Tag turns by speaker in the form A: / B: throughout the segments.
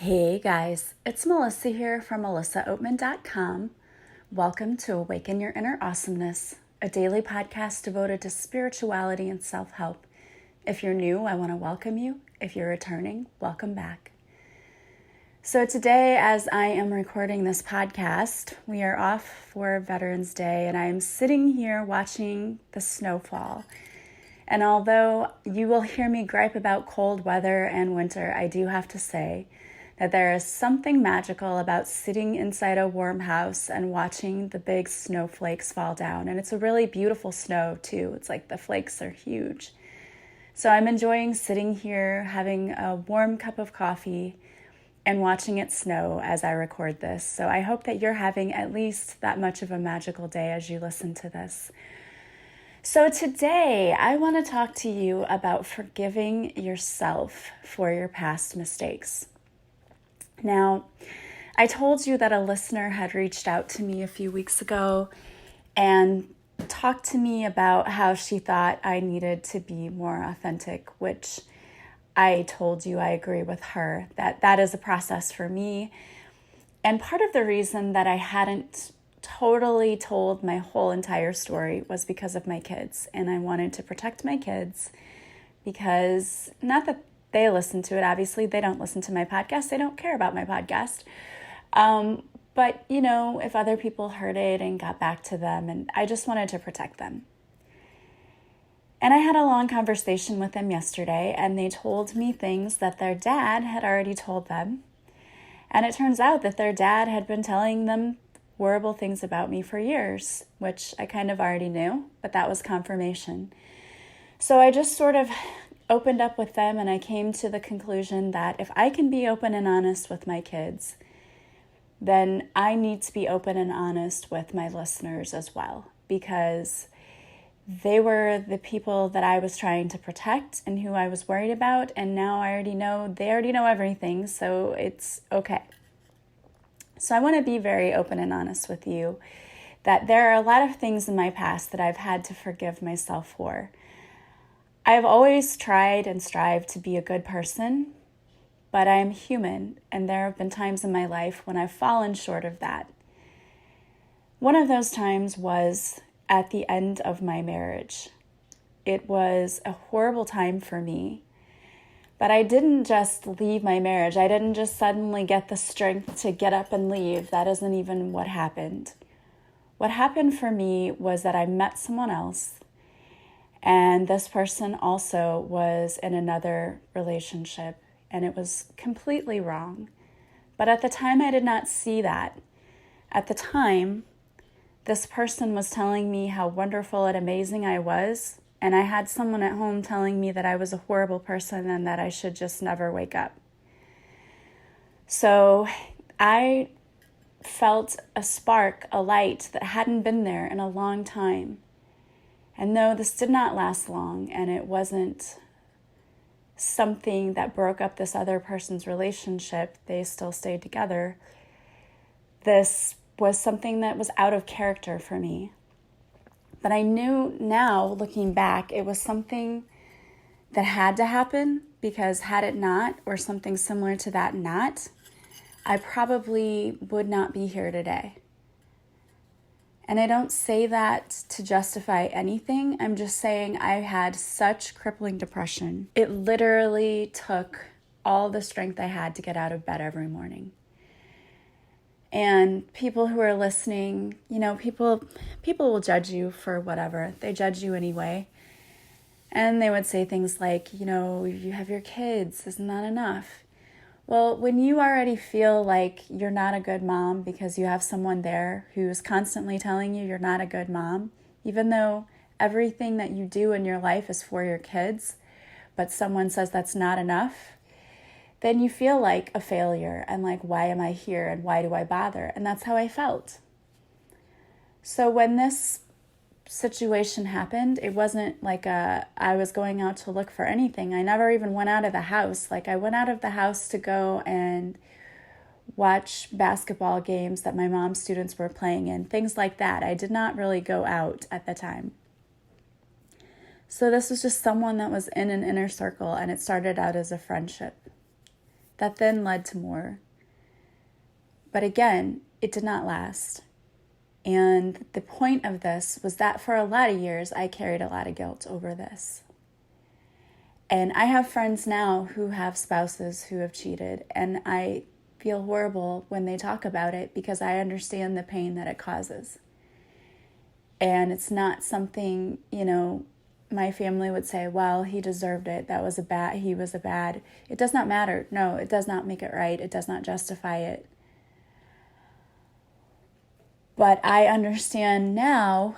A: Hey guys, it's Melissa here from melissaoatman.com. Welcome to Awaken Your Inner Awesomeness, a daily podcast devoted to spirituality and self-help. If you're new, I want to welcome you. If you're returning, welcome back. So today, as I am recording this podcast, we are off for Veterans Day, and I am sitting here watching the snowfall. And although you will hear me gripe about cold weather and winter, I do have to say that there is something magical about sitting inside a warm house and watching the big snowflakes fall down. And it's a really beautiful snow too. It's like the flakes are huge. So I'm enjoying sitting here, having a warm cup of coffee and watching it snow as I record this. So I hope that you're having at least that much of a magical day as you listen to this. So today I want to talk to you about forgiving yourself for your past mistakes. Now, I told you that a listener had reached out to me a few weeks ago and talked to me about how she thought I needed to be more authentic, which I told you I agree with her, that is a process for me. And part of the reason that I hadn't totally told my whole entire story was because of my kids. And I wanted to protect my kids because, not that they listen to it, obviously they don't listen to my podcast, they don't care about my podcast. But you know, if other people heard it and got back to them, and I just wanted to protect them. And I had a long conversation with them yesterday, and they told me things that their dad had already told them. And it turns out that their dad had been telling them horrible things about me for years, which I kind of already knew, but that was confirmation. So I just sort of opened up with them, and I came to the conclusion that if I can be open and honest with my kids, then I need to be open and honest with my listeners as well, because they were the people that I was trying to protect and who I was worried about, and now they already know everything, so it's okay. So I want to be very open and honest with you that there are a lot of things in my past that I've had to forgive myself for. I've always tried and strived to be a good person, but I am human, and there have been times in my life when I've fallen short of that. One of those times was at the end of my marriage. It was a horrible time for me, but I didn't just leave my marriage. I didn't just suddenly get the strength to get up and leave. That isn't even what happened. What happened for me was that I met someone else, and this person also was in another relationship, and it was completely wrong. But at the time, I did not see that. At the time, this person was telling me how wonderful and amazing I was, and I had someone at home telling me that I was a horrible person and that I should just never wake up. So I felt a spark, a light that hadn't been there in a long time. And though this did not last long, and it wasn't something that broke up this other person's relationship, they still stayed together, this was something that was out of character for me. But I knew now, looking back, it was something that had to happen, because had it not, or something similar to that not, I probably would not be here today. And I don't say that to justify anything. I'm just saying I had such crippling depression. It literally took all the strength I had to get out of bed every morning. And people who are listening, you know, people will judge you for whatever. They judge you anyway. And they would say things like, you know, you have your kids, isn't that enough? Well, when you already feel like you're not a good mom because you have someone there who's constantly telling you you're not a good mom, even though everything that you do in your life is for your kids, but someone says that's not enough, then you feel like a failure and like, why am I here and why do I bother? And that's how I felt. So when this situation happened, it wasn't like I was going out to look for anything. I never even went out of the house. Like, I went out of the house to go and watch basketball games that my mom's students were playing in, things like that. I did not really go out at the time. So this was just someone that was in an inner circle, and it started out as a friendship. That then led to more. But again, it did not last. And the point of this was that for a lot of years, I carried a lot of guilt over this. And I have friends now who have spouses who have cheated, and I feel horrible when they talk about it because I understand the pain that it causes. And it's not something, my family would say, well, he deserved it. He was a bad. It does not matter. No, it does not make it right. It does not justify it. But I understand now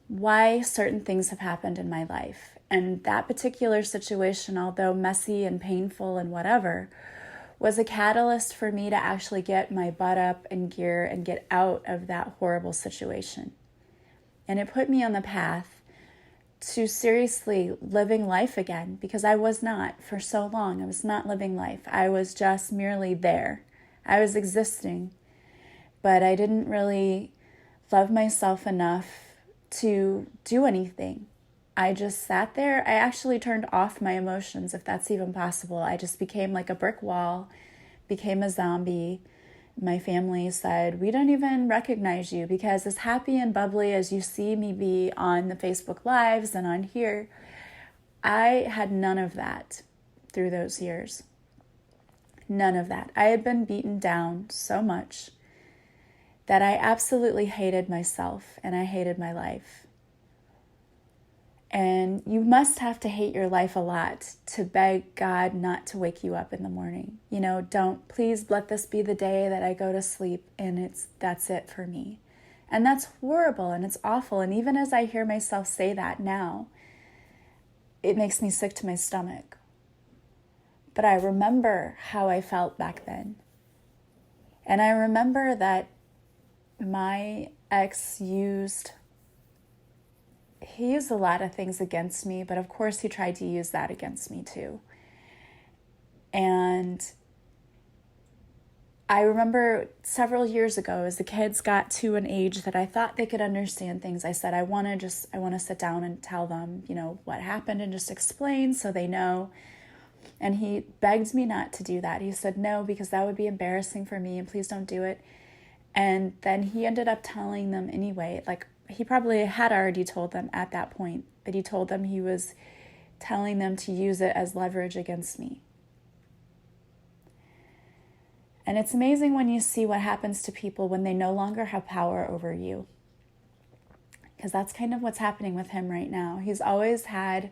A: why certain things have happened in my life. And that particular situation, although messy and painful and whatever, was a catalyst for me to actually get my butt up in gear and get out of that horrible situation. And it put me on the path to seriously living life again, because I was not for so long. I was not living life. I was just merely there. I was existing, but I didn't really love myself enough to do anything. I just sat there. I actually turned off my emotions, if that's even possible. I just became like a brick wall, became a zombie. My family said, we don't even recognize you, because as happy and bubbly as you see me be on the Facebook Lives and on here, I had none of that through those years. None of that. I had been beaten down so much that I absolutely hated myself and I hated my life. And you must have to hate your life a lot to beg God not to wake you up in the morning. Please let this be the day that I go to sleep and that's it for me. And that's horrible and it's awful. And even as I hear myself say that now, it makes me sick to my stomach. But I remember how I felt back then. And I remember that my ex used a lot of things against me, but of course he tried to use that against me too. And I remember several years ago, as the kids got to an age that I thought they could understand things, I said, I want to sit down and tell them, what happened and just explain so they know. And he begged me not to do that. He said, no, because that would be embarrassing for me and please don't do it. And then he ended up telling them anyway. Like, he probably had already told them at that point, but he told them he was telling them to use it as leverage against me. And it's amazing when you see what happens to people when they no longer have power over you. Because that's kind of what's happening with him right now. He's always had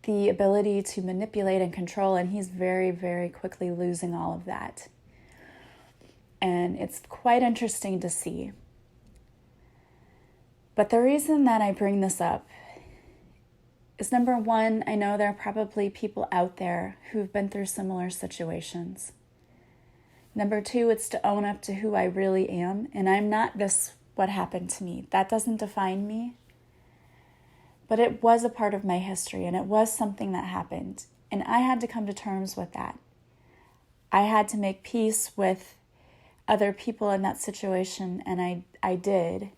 A: the ability to manipulate and control, and he's very, very quickly losing all of that. And it's quite interesting to see. But the reason that I bring this up is, number one, I know there are probably people out there who've been through similar situations. Number two, it's to own up to who I really am. And I'm not what happened to me. That doesn't define me. But it was a part of my history, and it was something that happened. And I had to come to terms with that. I had to make peace with other people in that situation, and I did.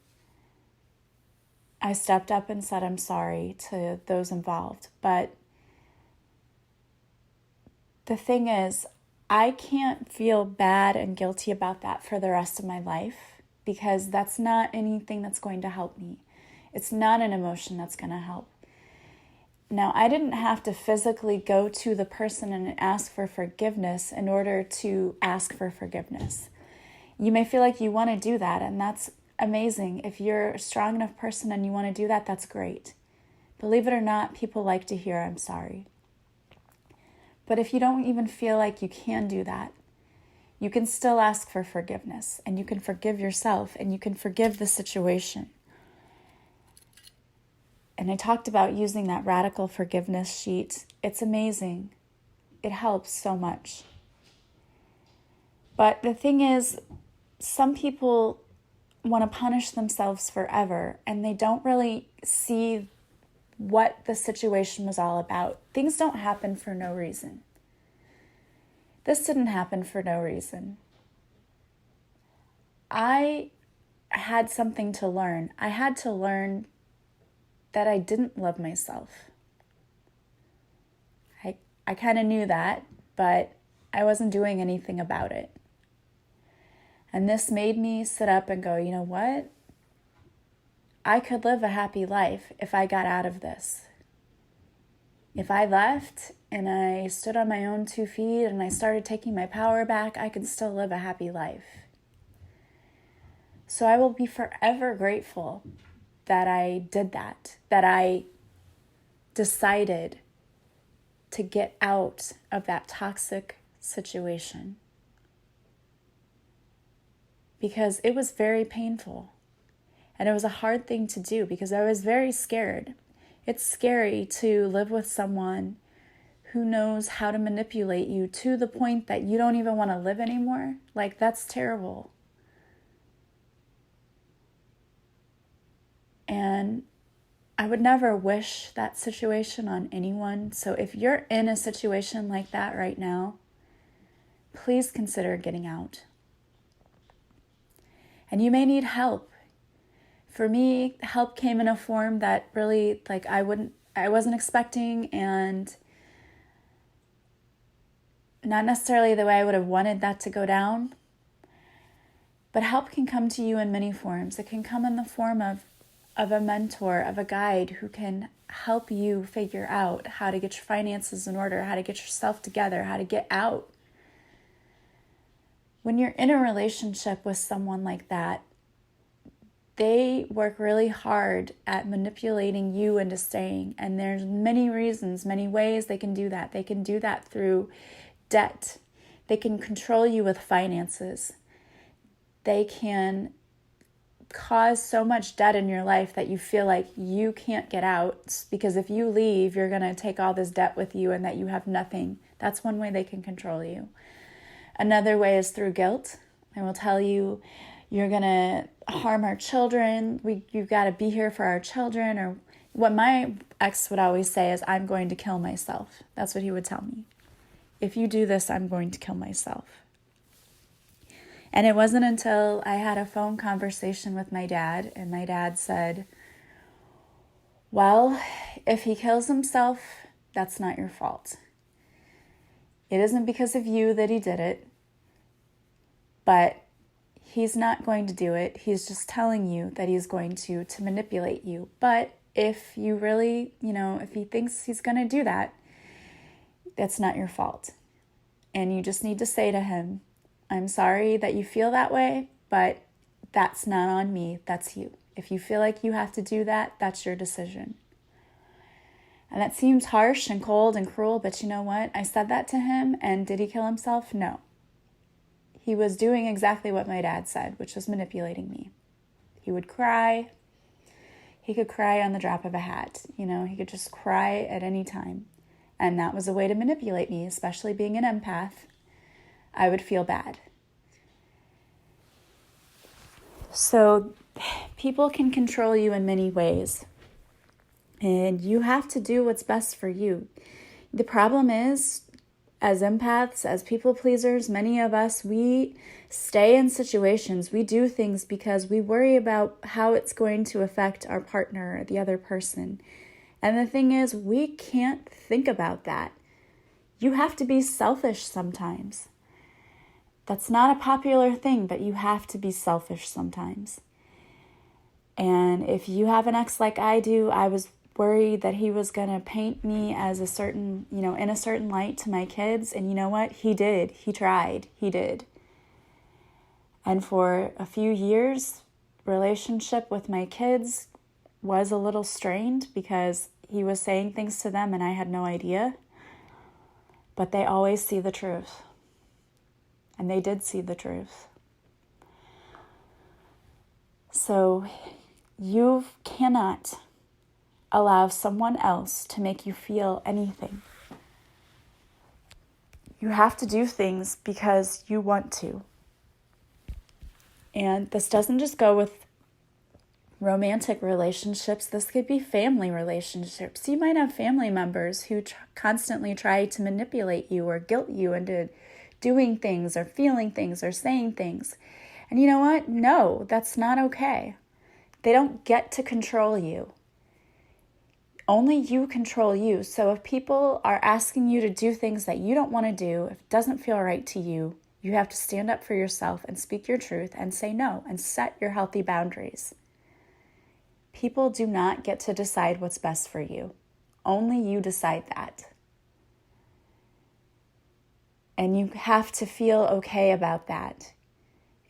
A: I stepped up and said I'm sorry to those involved. But the thing is, I can't feel bad and guilty about that for the rest of my life, because that's not anything that's going to help me. It's not an emotion that's going to help. Now, I didn't have to physically go to the person and ask for forgiveness in order to ask for forgiveness. You may feel like you want to do that, and that's amazing. If you're a strong enough person and you want to do that, that's great. Believe it or not, people like to hear I'm sorry. But if you don't even feel like you can do that, you can still ask for forgiveness, and you can forgive yourself, and you can forgive the situation. And I talked about using that radical forgiveness sheet. It's amazing. It helps so much. But the thing is, some people want to punish themselves forever, and they don't really see what the situation was all about. Things don't happen for no reason. This didn't happen for no reason. I had something to learn. I had to learn that I didn't love myself. I kind of knew that, but I wasn't doing anything about it. And this made me sit up and go, you know what? I could live a happy life if I got out of this. If I left and I stood on my own 2 feet and I started taking my power back, I could still live a happy life. So I will be forever grateful that I did that I decided to get out of that toxic situation. Because it was very painful. And it was a hard thing to do because I was very scared. It's scary to live with someone who knows how to manipulate you to the point that you don't even want to live anymore. Like, that's terrible. And I would never wish that situation on anyone. So if you're in a situation like that right now, please consider getting out. And you may need help. For me, help came in a form that really, I wasn't expecting, and not necessarily the way I would have wanted that to go down. But help can come to you in many forms. It can come in the form of a mentor, of a guide who can help you figure out how to get your finances in order, how to get yourself together, how to get out. When you're in a relationship with someone like that, they work really hard at manipulating you into staying. And there's many reasons, many ways they can do that. They can do that through debt. They can control you with finances. They can cause so much debt in your life that you feel like you can't get out, because if you leave, you're going to take all this debt with you and that you have nothing. That's one way they can control you. Another way is through guilt. I will tell you, you're going to harm our children. You've got to be here for our children. Or what my ex would always say is, I'm going to kill myself. That's what he would tell me. If you do this, I'm going to kill myself. And it wasn't until I had a phone conversation with my dad, and my dad said, well, if he kills himself, that's not your fault. It isn't because of you that he did it, but he's not going to do it. He's just telling you that he's going to manipulate you. But if you really, if he thinks he's going to do that, that's not your fault. And you just need to say to him, I'm sorry that you feel that way, but that's not on me, that's you. If you feel like you have to do that, that's your decision. And that seems harsh and cold and cruel, but you know what? I said that to him, and did he kill himself? No. He was doing exactly what my dad said, which was manipulating me. He would cry. He could cry on the drop of a hat. He could just cry at any time. And that was a way to manipulate me, especially being an empath. I would feel bad. So people can control you in many ways, and you have to do what's best for you. The problem is, as empaths, as people pleasers, many of us, we stay in situations, we do things because we worry about how it's going to affect our partner or the other person. And the thing is, we can't think about that. You have to be selfish sometimes. That's not a popular thing, but you have to be selfish sometimes. And if you have an ex like I do, I was worried that he was going to paint me as a certain, in a certain light to my kids. And you know what? He did. He tried. He did. And for a few years, relationship with my kids was a little strained because he was saying things to them and I had no idea. But they always see the truth. And they did see the truth. So you cannot allow someone else to make you feel anything. You have to do things because you want to. And this doesn't just go with romantic relationships. This could be family relationships. You might have family members who constantly try to manipulate you or guilt you into doing things or feeling things or saying things. And you know what? No, that's not okay. They don't get to control you. Only you control you. So if people are asking you to do things that you don't want to do, if it doesn't feel right to you, you have to stand up for yourself and speak your truth and say no and set your healthy boundaries. People do not get to decide what's best for you. Only you decide that. And you have to feel okay about that.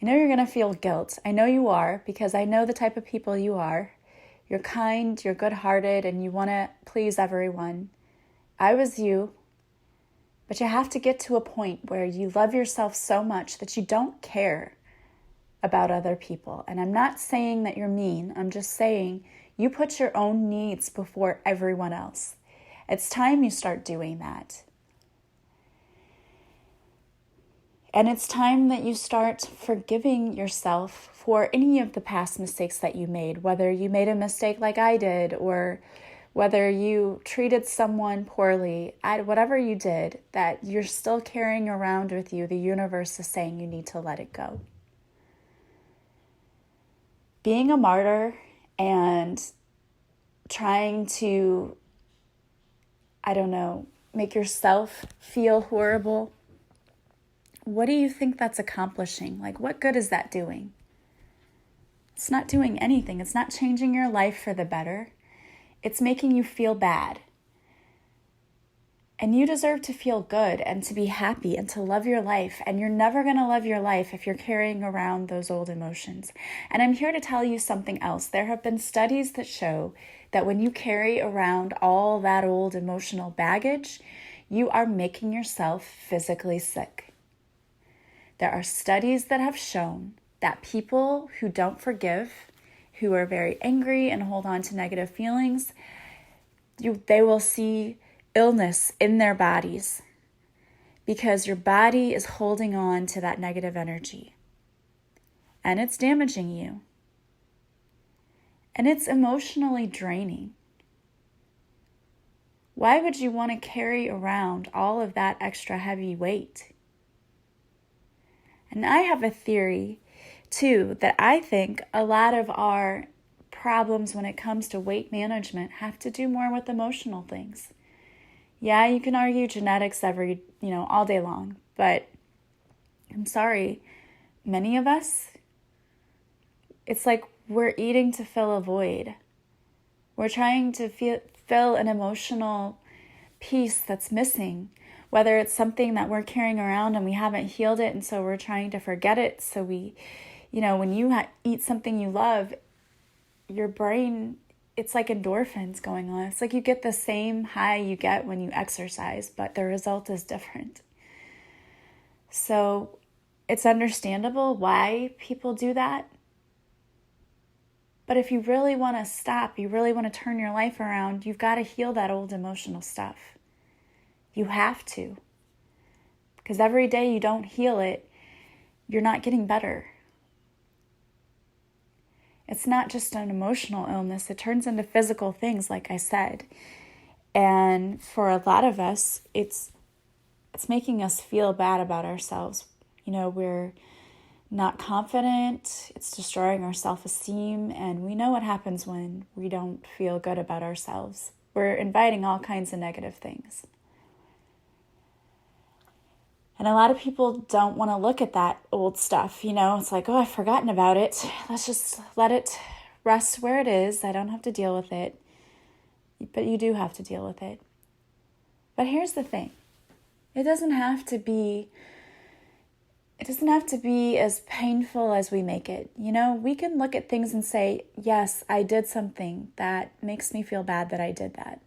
A: I know you're going to feel guilt. I know you are, because I know the type of people you are. You're kind, you're good-hearted, and you want to please everyone. I was you, but you have to get to a point where you love yourself so much that you don't care about other people. And I'm not saying that you're mean. I'm just saying you put your own needs before everyone else. It's time you start doing that. And it's time that you start forgiving yourself for any of the past mistakes that you made, whether you made a mistake like I did, or whether you treated someone poorly, whatever you did, that you're still carrying around with you. The universe is saying you need to let it go. Being a martyr and trying to, make yourself feel horrible, what do you think that's accomplishing? Like, what good is that doing? It's not doing anything. It's not changing your life for the better. It's making you feel bad. And you deserve to feel good and to be happy and to love your life. And you're never going to love your life if you're carrying around those old emotions. And I'm here to tell you something else. There have been studies that show that when you carry around all that old emotional baggage, you are making yourself physically sick. There are studies that have shown that people who don't forgive, who are very angry and hold on to negative feelings, they will see illness in their bodies because your body is holding on to that negative energy. And it's damaging you. And it's emotionally draining. Why would you want to carry around all of that extra heavy weight? And I have a theory, too, that I think a lot of our problems when it comes to weight management have to do more with emotional things. Yeah, you can argue genetics all day long, but I'm sorry, many of us, it's like we're eating to fill a void. We're trying to fill an emotional piece that's missing. Whether it's something that we're carrying around and we haven't healed it, and so we're trying to forget it. So when you eat something you love, your brain, it's like endorphins going on. It's like you get the same high you get when you exercise, but the result is different. So it's understandable why people do that. But if you really want to stop, you really want to turn your life around, you've got to heal that old emotional stuff. You have to. Because every day you don't heal it, you're not getting better. It's not just an emotional illness. It turns into physical things, like I said. And for a lot of us, it's making us feel bad about ourselves. We're not confident. It's destroying our self-esteem. And we know what happens when we don't feel good about ourselves. We're inviting all kinds of negative things. And a lot of people don't want to look at that old stuff. It's like, I've forgotten about it. Let's just let it rest where it is. I don't have to deal with it. But you do have to deal with it. But here's the thing. It doesn't have to be as painful as we make it. We can look at things and say, yes, I did something that makes me feel bad that I did that.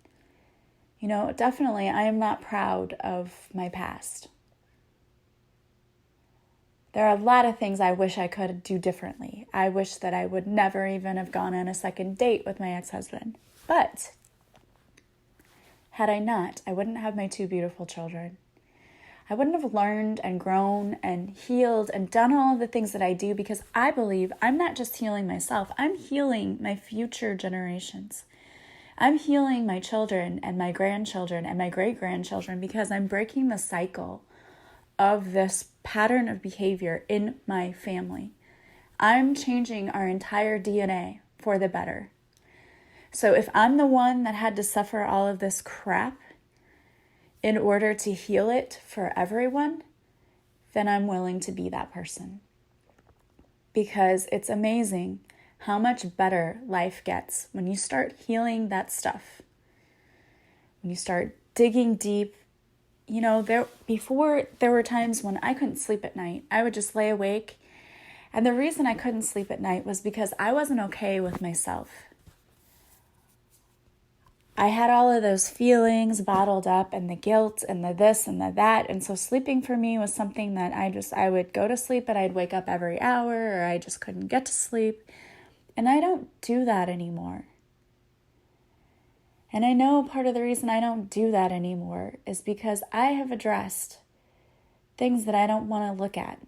A: Definitely, I am not proud of my past. There are a lot of things I wish I could do differently. I wish that I would never even have gone on a second date with my ex-husband. But had I not, I wouldn't have my 2 beautiful children. I wouldn't have learned and grown and healed and done all of the things that I do, because I believe I'm not just healing myself, I'm healing my future generations. I'm healing my children and my grandchildren and my great-grandchildren, because I'm breaking the cycle of this pattern of behavior in my family. I'm changing our entire DNA for the better. So if I'm the one that had to suffer all of this crap in order to heal it for everyone, then I'm willing to be that person. Because it's amazing how much better life gets when you start healing that stuff. When you start digging deep. Before there were times when I couldn't sleep at night. I would just lay awake. And the reason I couldn't sleep at night was because I wasn't okay with myself. I had all of those feelings bottled up, and the guilt and the this and the that. And so sleeping for me was something that I would go to sleep, but I'd wake up every hour, or I just couldn't get to sleep. And I don't do that anymore. And I know part of the reason I don't do that anymore is because I have addressed things that I don't want to look at.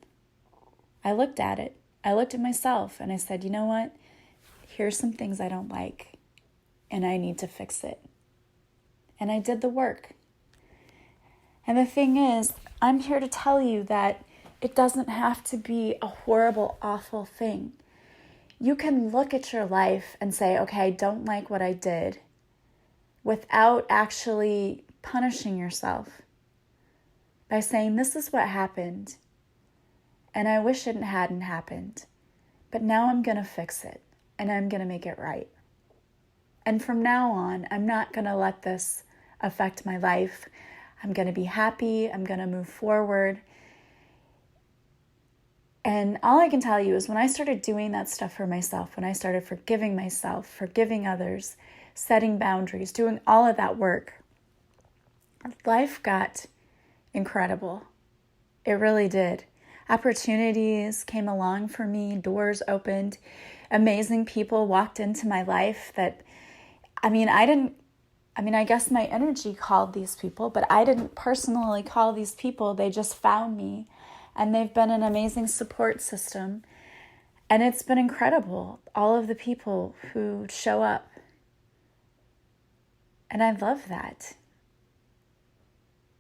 A: I looked at it. I looked at myself and I said, you know what? Here's some things I don't like and I need to fix it. And I did the work. And the thing is, I'm here to tell you that it doesn't have to be a horrible, awful thing. You can look at your life and say, okay, I don't like what I did, without actually punishing yourself by saying, this is what happened, and I wish it hadn't happened, but now I'm going to fix it, and I'm going to make it right. And from now on, I'm not going to let this affect my life. I'm going to be happy. I'm going to move forward. And all I can tell you is when I started doing that stuff for myself, when I started forgiving myself, forgiving others, setting boundaries, doing all of that work, life got incredible. It really did. Opportunities came along for me, doors opened, amazing people walked into my life that, I guess my energy called these people, but I didn't personally call these people. They just found me, and they've been an amazing support system. And it's been incredible, all of the people who show up. And I love that.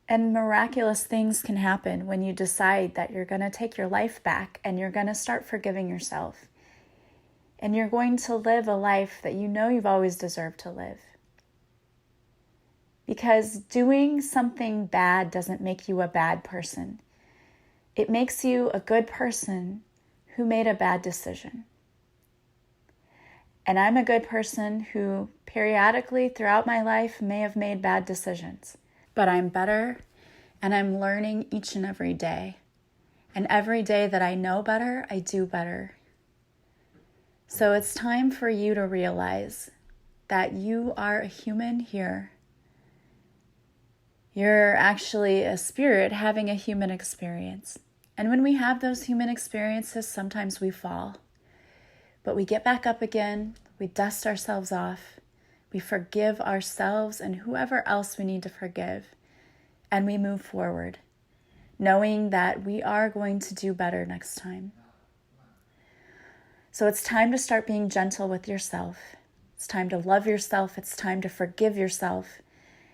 A: And miraculous things can happen when you decide that you're going to take your life back and you're going to start forgiving yourself. And you're going to live a life that you know you've always deserved to live. Because doing something bad doesn't make you a bad person. It makes you a good person who made a bad decision. And I'm a good person who periodically throughout my life may have made bad decisions. But I'm better, and I'm learning each and every day. And every day that I know better, I do better. So it's time for you to realize that you are a human here. You're actually a spirit having a human experience. And when we have those human experiences, sometimes we fall. But we get back up again, we dust ourselves off, we forgive ourselves and whoever else we need to forgive, and we move forward, knowing that we are going to do better next time. So it's time to start being gentle with yourself. It's time to love yourself. It's time to forgive yourself.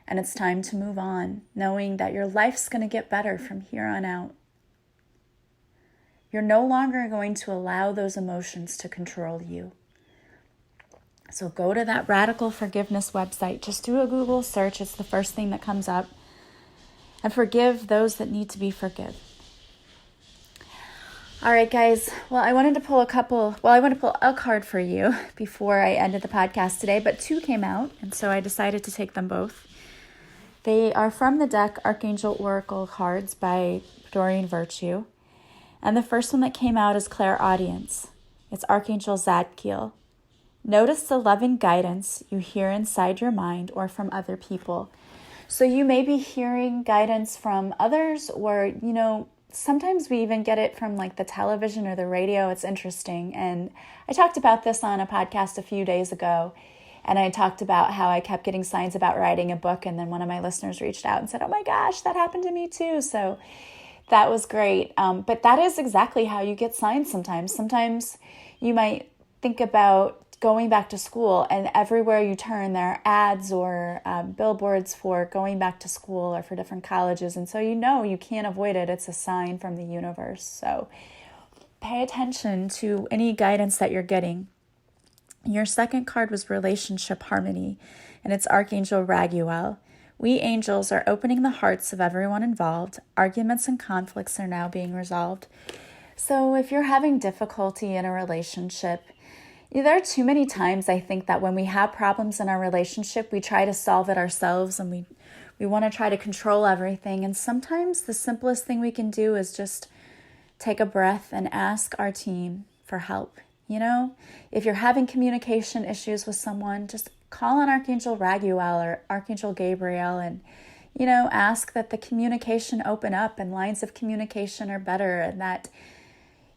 A: And it's time to move on, knowing that your life's going to get better from here on out. You're no longer going to allow those emotions to control you. So go to that Radical Forgiveness website. Just do a Google search. It's the first thing that comes up. And forgive those that need to be forgiven. All right, guys. Well, I want to pull a card for you before I ended the podcast today, but two came out, and so I decided to take them both. They are from the deck Archangel Oracle cards by Doreen Virtue. And the first one that came out is Clairaudience. It's Archangel Zadkiel. Notice the loving guidance you hear inside your mind or from other people. So you may be hearing guidance from others, or, sometimes we even get it from like the television or the radio. It's interesting. And I talked about this on a podcast a few days ago. And I talked about how I kept getting signs about writing a book. And then one of my listeners reached out and said, oh my gosh, that happened to me too. So that was great. But that is exactly how you get signs sometimes. Sometimes you might think about going back to school, and everywhere you turn, there are ads or billboards for going back to school or for different colleges. And so you can't avoid it. It's a sign from the universe. So pay attention to any guidance that you're getting. Your second card was relationship harmony, and it's Archangel Raguel. We angels are opening the hearts of everyone involved. Arguments and conflicts are now being resolved. So if you're having difficulty in a relationship, there are too many times I think that when we have problems in our relationship, we try to solve it ourselves and we want to try to control everything. And sometimes the simplest thing we can do is just take a breath and ask our team for help. If you're having communication issues with someone, just call on Archangel Raguel or Archangel Gabriel and, ask that the communication open up and lines of communication are better and that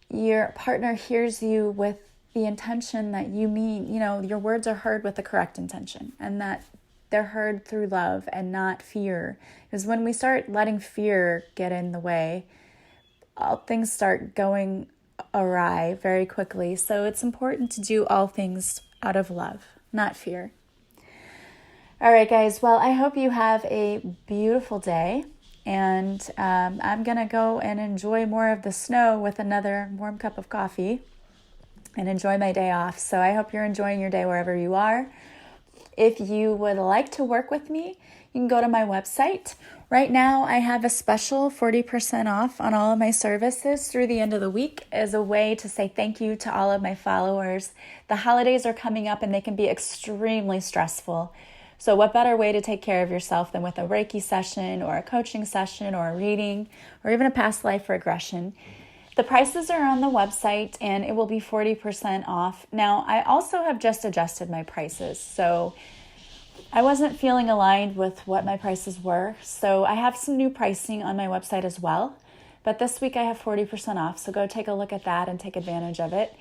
A: your partner hears you with the intention that you mean, your words are heard with the correct intention and that they're heard through love and not fear. Because when we start letting fear get in the way, all things start going awry very quickly. So it's important to do all things out of love, not fear. All right, guys. Well, I hope you have a beautiful day. And I'm going to go and enjoy more of the snow with another warm cup of coffee and enjoy my day off. So I hope you're enjoying your day wherever you are. If you would like to work with me, you can go to my website. Right now, I have a special 40% off on all of my services through the end of the week as a way to say thank you to all of my followers. The holidays are coming up and they can be extremely stressful. So what better way to take care of yourself than with a Reiki session or a coaching session or a reading or even a past life regression? The prices are on the website and it will be 40% off. Now, I also have just adjusted my prices. So I wasn't feeling aligned with what my prices were. So I have some new pricing on my website as well. But this week I have 40% off. So go take a look at that and take advantage of it.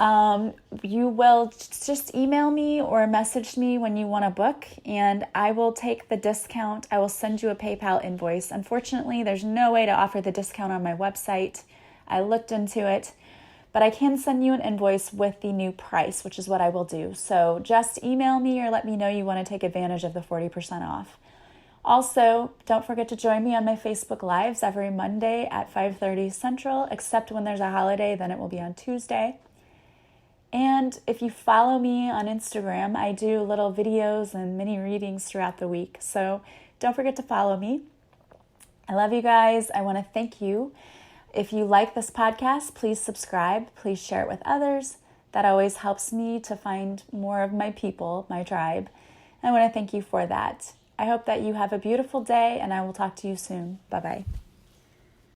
A: You will just email me or message me when you want to book and I will take the discount. I will send you a PayPal invoice. Unfortunately, there's no way to offer the discount on my website. I looked into it, but I can send you an invoice with the new price, which is what I will do. So just email me or let me know you want to take advantage of the 40% off. Also, don't forget to join me on my Facebook Lives every Monday at 5:30 Central, except when there's a holiday, then it will be on Tuesday. And if you follow me on Instagram, I do little videos and mini readings throughout the week. So don't forget to follow me. I love you guys. I want to thank you. If you like this podcast, please subscribe. Please share it with others. That always helps me to find more of my people, my tribe. I want to thank you for that. I hope that you have a beautiful day and I will talk to you soon. Bye-bye.